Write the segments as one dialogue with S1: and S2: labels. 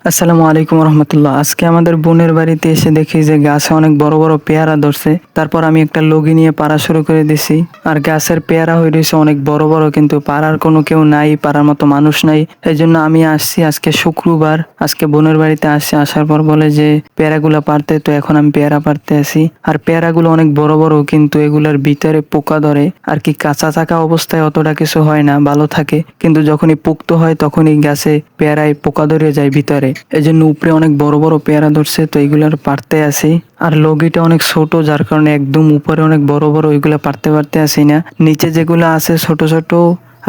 S1: আসসালামু আলাইকুম রহমতুল্লাহ। আজকে আমাদের বোনের বাড়িতে এসে দেখি যে গাছে অনেক বড় বড় পেয়ারা ধরছে। তারপর আমি একটা লগি নিয়ে পাড়া শুরু করে দিছি। আর গাছের পেয়ারা হয়ে রয়েছে অনেক বড় বড়, কিন্তু পাড়ার কোনো কেউ নাই, পাড়ার মতো মানুষ নাই। এই জন্য আমি আসছি আজকে শুক্রবার, আজকে বোনের বাড়িতে আসছি। আসার পর বলে যে পেয়ারাগুলো পারতে, তো এখন আমি পেয়ারা পারতে আসি। আর পেয়ারাগুলো অনেক বড় বড়, কিন্তু এগুলোর ভিতরে পোকা ধরে। আর কি কাঁচা থাকা অবস্থায় অতটা কিছু হয় না, ভালো থাকে, কিন্তু যখনই পুক্ত হয় তখনই গাছে পেয়ারায় পোকা ধরে যায় ভিতরে। এই জন্য উপরে অনেক বড় বড় পেয়ারা ধরছে, তো এইগুলার পারতে আসি। আর লগিটা অনেক ছোট, যার কারণে একদম উপরে অনেক বড় বড় ওইগুলা পারতে পারতে আসি না। নিচে যেগুলো আছে ছোট ছোট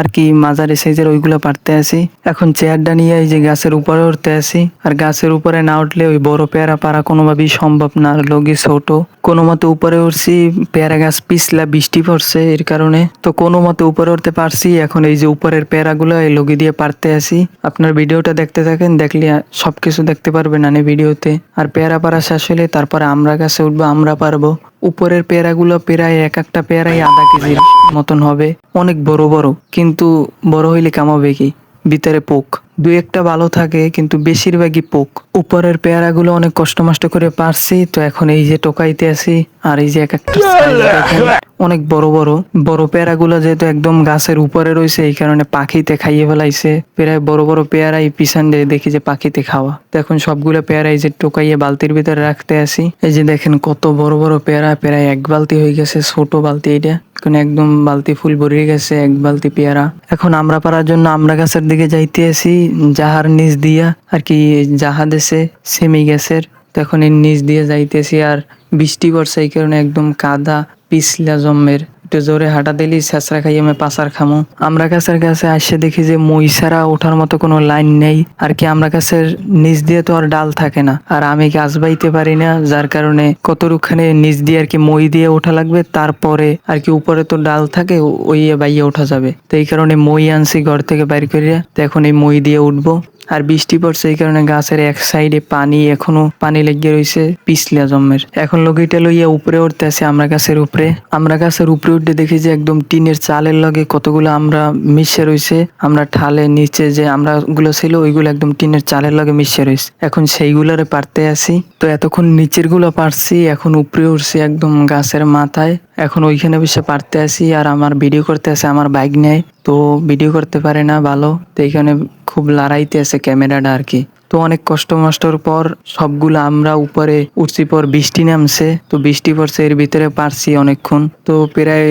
S1: আর কি মাঝারি সাইজের, ওইগুলো পারতে আসি। এখন চেয়ারটা নিয়ে এই যে গাছের উপরে উঠতে আসি। আর গাছের উপরে না উঠলে ওই বড় পেয়ারা পারা কোনোভাবেই সম্ভব না, আর লগি ছোট। কোনো মতে উপরে উঠছি, পেয়ারা গাছ পিছলা, বৃষ্টি পড়ছে এর কারণে, তো কোনো মতে উপরে উঠতে পারছি। এখন এই যে উপরের পেয়ারাগুলো এই লগি দিয়ে পারতে আসি। আপনার ভিডিওটা দেখতে থাকেন, দেখলে সবকিছু দেখতে পারবেন না ভিডিওতে। আর পেয়ারা পারা শেষ হলে তারপরে আমরা গাছে উঠবো, আমরা পারবো। উপরের পেয়ারাগুলো প্রায় এক একটা পেয়ারাই আধা কেজির মতন হবে, অনেক বড় বড়। কিন্তু বড় হইলে কামাবে কি, ভিতরে পোক। দুই একটা ভালো থাকে, কিন্তু বেশিরভাগই পোক। উপরের পেয়ারাগুলো অনেক কষ্ট মষ্ট করে পারছি, তো এখন এই যে টোকাইতে আছি। আর এই যে এক একটা size দেখেন, অনেক বড় বড়। বড় পেয়ারাগুলো যেহেতু একদম গাছের উপরে রয়েছে, এই কারণে পাখিতে খাইয়ে ফেলাইছে। প্রায় বড় বড় পেয়ারাই পিছন দিয়ে দেখি যে পাখিতে খাওয়া। তো এখন সবগুলো পেয়ারা এই যে টোকাইয়ে বালতির ভিতরে রাখতে আসি। এই যে দেখেন কত বড় বড় পেয়ারা, প্রায় এক বালতি হয়ে গেছে, ছোট বালতি এটা। এখন একদম বালতি ফুল ভরিয়ে গেছে, এক বালতি পেয়ারা। এখন আমরা পারার জন্য আমরা গাছের দিকে যাইতে আসি, জাহার নিচ দিয়া আর কি, জাহা দেশে সেমি গ্যাসের। তো এখন এর নিচ দিয়ে যাইতেছি, আর বৃষ্টি পড়ছে, এই কারণে একদম কাদা পিছলা জম্মের। একটু জোরে হাঁটা দিলি ছেঁচড়া খাইয়ে আমি পাচার খামো। আমরা গাছের কাছে আসে দেখি যে মই ছাড়া ওঠার মতো কোনো লাইন নেই। আর কি আমরা গাছের নিচ দিয়ে তো আর ডাল থাকে না, আর আমি গাছ বাইতে পারি না, যার কারণে কতটুকখানি নিচ দিয়ে আর কি মই দিয়ে ওঠা লাগবে। তারপরে আর কি উপরে তো ডাল থাকে, ওই বাইয়ে ওঠা যাবে। তো এই কারণে মই আনছি ঘর থেকে বাইর করিয়া, তো এখন এই মই দিয়ে উঠবো। আর বৃষ্টি পড়ছে, এই কারণে গাছের এক সাইডে পানি, এখনো পানি লেগে রয়েছে পিছলা জম্মের। এখন লগিটা লইয়া উপরে উঠতে আছে আমরা গাছের উপরে। আমরা গাছের উপরে উঠতে দেখি যে একদম টিনের চালের লগে কতগুলো আমরা মিশে রয়েছে। আমরা ঠালে নিচে যে আমরা গুলো ছিল, ওইগুলো একদম টিনের চালের লগে মিশে রয়েছে। এখন সেইগুলোরে পারতে আসি। তো এতক্ষণ নিচের গুলো পারছি, এখন উপরে উঠছি একদম গাছের মাথায়। এখন ওইখানে বসে পারতে আসি, আর আমার ভিডিও করতে আছে, আমার বাইক নেয়, তো ভিডিও করতে পারে না ভালো। তো এইখানে খুব লড়াইতে আছে ক্যামেরাটা আর কি। তো অনেক কষ্ট মষ্টর পর সবগুলো আমরা উপরে উঠছি। পর বৃষ্টি নামছে, তো বৃষ্টি পড়ছে, এর ভিতরে পারছি অনেকক্ষণ। তো প্রায়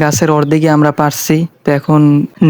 S1: গাছের অর্ধেকে আমরা পারছি। তো এখন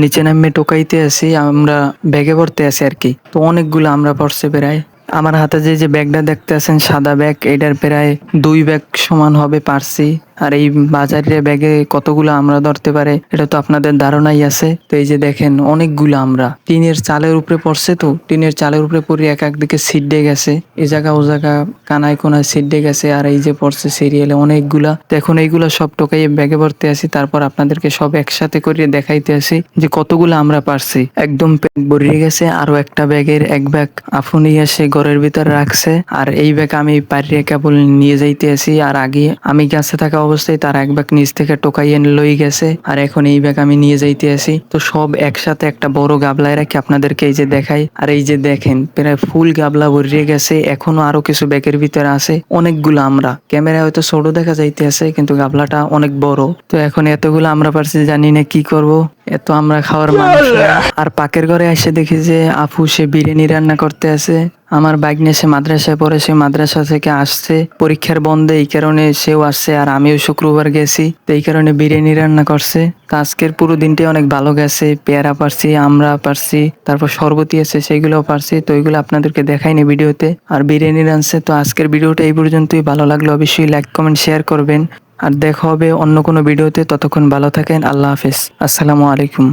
S1: নিচে নামে টোকাইতে আছি, আমরা ব্যাগে ভরতে আছি আর কি। তো অনেকগুলো আমরা পড়ছে প্রায়। আমার হাতে যে ব্যাগটা দেখতে আছেন, সাদা ব্যাগ, এটার প্রায় 2 ব্যাগ সমান হবে পারছি। আর এই বাজারের ব্যাগে কতগুলো আমরা ধরতে পারে এটা তো আপনাদের ধারণাই আছে। তো এই যে দেখেন অনেকগুলো আমরা টিনের চালের উপরে পড়ছে, তো টিনের চালের উপরে পড়ে এক একদিকে ছিটে গেছে, এ জায়গা ও জায়গা কানায় কোনায় ছিটে গেছে। আর এই যে পড়ছে সিরিয়ালে অনেকগুলা। তো এখন এইগুলা সব টোকাইয়ে ব্যাগে ভরতে আসি, তারপর আপনাদেরকে সব একসাথে করে দেখাইতে আসি যে কতগুলো আমরা পারছি। একদম প্যাক ভরিয়ে গেছে, আরো একটা ব্যাগের এক ব্যাগ আফুনি এসে ঘরের ভিতরে রাখছে। আর এই ব্যাগ আমি পারিয়ে কেবল নিয়ে যাইতে আসি। আর আগে আমি গাছে থাকা অবস্থায় তার এক ব্যাগ নিচ থেকে টোকাইয়ে লই গেছে, আর এখন এই ব্যাগ আমি নিয়ে যাইতে আসি। তো সব একসাথে একটা বড় গাবলায় রাখি, আপনাদেরকে এই যে দেখাই। আর এই যে দেখেন প্রায় ফুল গাবলা ভরিয়ে গেছে, এখনো আরো কিছু ব্যাগের ভিতরে আছে অনেকগুলো। আমরা ক্যামেরায় হয়তো ছোট দেখা যাইতে আছে, কিন্তু গাবলাটা অনেক বড়। তো এখন এতগুলো আমরা পারছি, জানি না কি করব, এত আমরা খাওয়ার মানুষ না। আর পাকের ঘরে এসে দেখি যে আপু সে বিরিয়ানি রান্না করতে আছে। আমার বাইক নিয়ে সে মাদ্রাসায় পড়ে, সে মাদ্রাসা থেকে আসছে পরীক্ষার বন্ধে, এই কারণে সেও আসছে। আর আমিও শুক্রবার গেছি, তো এই কারণে বিরিয়ানি রান্না করছে। তো আজকের পুরো দিনটাই অনেক ভালো গেছে। পেয়ারা পারছি, আমরা পারছি, তারপর শরবতি আছে সেগুলোও পারছি। তো এগুলো আপনাদেরকে দেখাইনি ভিডিওতে। আর বিরিয়ানি রানছে। তো আজকের ভিডিওটা এই পর্যন্তই। ভালো লাগলো অবশ্যই লাইক কমেন্ট শেয়ার করবেন। আর দেখা হবে অন্য কোনো ভিডিওতে, ততক্ষণ ভালো থাকেন। আল্লাহ হাফেজ, আসসালামু আলাইকুম।